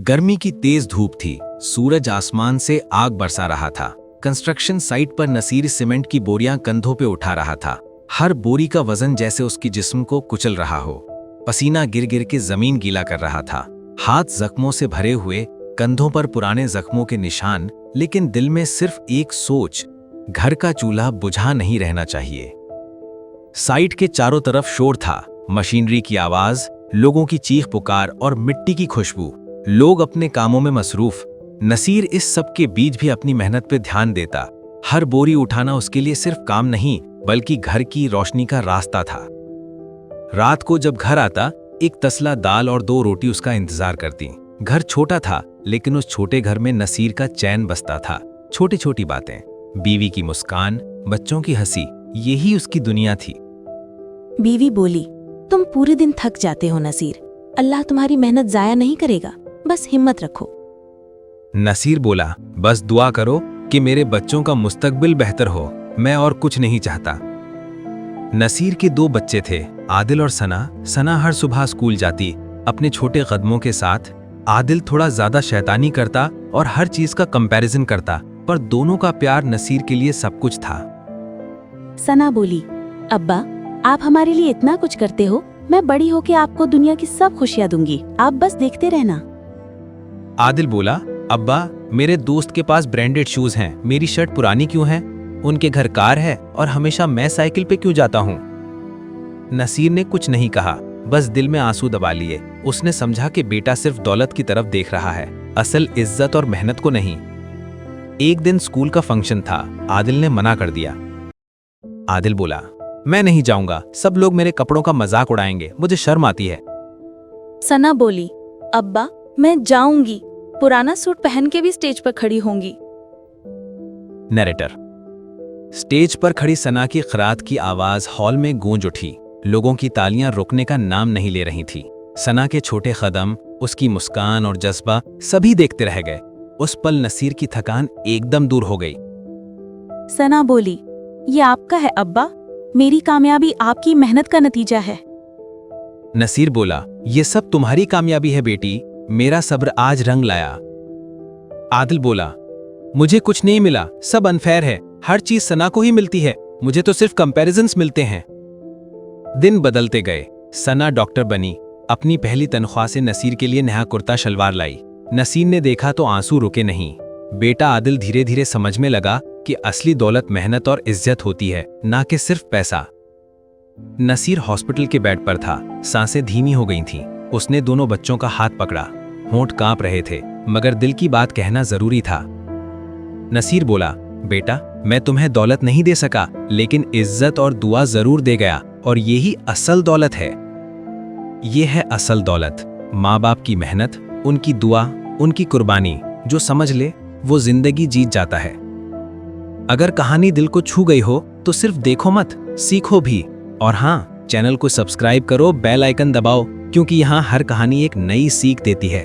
गर्मी की तेज धूप थी। सूरज आसमान से आग बरसा रहा था। कंस्ट्रक्शन साइट पर नसीर सीमेंट की बोरियां कंधों पे उठा रहा था। हर बोरी का वजन जैसे उसकी जिस्म को कुचल रहा हो। पसीना गिर गिर के जमीन गीला कर रहा था। हाथ जख्मों से भरे हुए, कंधों पर पुराने जख्मों के निशान, लेकिन दिल में सिर्फ एक सोच, घर का चूल्हा बुझा नहीं रहना चाहिए। साइट के चारों तरफ शोर था, मशीनरी की आवाज, लोगों की चीख पुकार और मिट्टी की खुशबू। लोग अपने कामों में मसरूफ। नसीर इस सब के बीच भी अपनी मेहनत पे ध्यान देता। हर बोरी उठाना उसके लिए सिर्फ काम नहीं, बल्कि घर की रोशनी का रास्ता था। रात को जब घर आता, एक तसला दाल और 2 रोटी उसका इंतजार करती। घर छोटा था, लेकिन उस छोटे घर में नसीर का चैन बसता था। छोटी छोटी बातें, बीवी की मुस्कान, बच्चों की हंसी, यही उसकी दुनिया थी। बीवी बोली, तुम पूरे दिन थक जाते हो नसीर, अल्लाह तुम्हारी मेहनत जाया नहीं करेगा, बस हिम्मत रखो। नसीर बोला, बस दुआ करो कि मेरे बच्चों का मुस्तकबिल बेहतर हो, मैं और कुछ नहीं चाहता। नसीर के 2 बच्चे थे, आदिल और सना। सना हर सुबह स्कूल जाती, अपने छोटे कदमों के साथ। आदिल थोड़ा ज्यादा शैतानी करता और हर चीज का कंपैरिजन करता, पर दोनों का प्यार नसीर के लिए सब कुछ था। सना बोली, अब्बा आप हमारे लिए इतना कुछ करते हो, मैं बड़ी होके आपको दुनिया की सब खुशियां दूंगी, आप बस देखते रहना। आदिल बोला, अब्बा मेरे दोस्त के पास ब्रांडेड शूज हैं, मेरी शर्ट पुरानी क्यों है? उनके घर कार है और हमेशा मैं साइकिल पे क्यों जाता हूँ? नसीर ने कुछ नहीं कहा, बस दिल में आंसू दबा लिए। उसने समझा कि बेटा सिर्फ दौलत की तरफ देख रहा है, असल इज्जत और मेहनत को नहीं। एक दिन स्कूल का फंक्शन था, आदिल ने मना कर दिया। आदिल बोला, मैं नहीं जाऊंगा, सब लोग मेरे कपड़ों का मजाक उड़ाएंगे, मुझे शर्म आती है। सना बोली, अब्बा मैं जाऊंगी, पुराना सूट पहन के भी स्टेज पर खड़ी होंगी। नरेटर। स्टेज पर खड़ी सना की क़िरात की आवाज हॉल में गूंज उठी। लोगों की तालियां रुकने का नाम नहीं ले रही थी। सना के छोटे कदम, उसकी मुस्कान और जज्बा, सभी देखते रह गए। उस पल नसीर की थकान एकदम दूर हो गई। सना बोली, ये आपका है अब्बा, मेरी कामयाबी आपकी मेहनत का नतीजा है। नसीर बोला, ये सब तुम्हारी कामयाबी है बेटी, मेरा सब्र आज रंग लाया। आदिल बोला, मुझे कुछ नहीं मिला, सब अनफेयर है, हर चीज सना को ही मिलती है, मुझे तो सिर्फ कंपैरिजन्स मिलते हैं। दिन बदलते गए। सना डॉक्टर बनी, अपनी पहली तनख्वाह से नसीर के लिए नया कुर्ता शलवार लाई। नसीर ने देखा तो आंसू रुके नहीं। बेटा आदिल धीरे धीरे समझने लगा कि असली दौलत मेहनत और इज्जत होती है, ना कि सिर्फ पैसा। नसीर हॉस्पिटल के बेड पर था, सांसें धीमी हो गई थीं। उसने दोनों बच्चों का हाथ पकड़ा, होंठ कांप रहे थे, मगर दिल की बात कहना जरूरी था। नसीर बोला, बेटा मैं तुम्हें दौलत नहीं दे सका, लेकिन इज्जत और दुआ जरूर दे गया, और यही असल दौलत है। ये है असल दौलत, माँ बाप की मेहनत, उनकी दुआ, उनकी कुर्बानी। जो समझ ले वो जिंदगी जीत जाता है। अगर कहानी दिल को छू गई हो तो सिर्फ देखो मत, सीखो भी। और हाँ, चैनल को सब्सक्राइब करो, बेल आइकन दबाओ, क्योंकि यहाँ हर कहानी एक नई सीख देती है।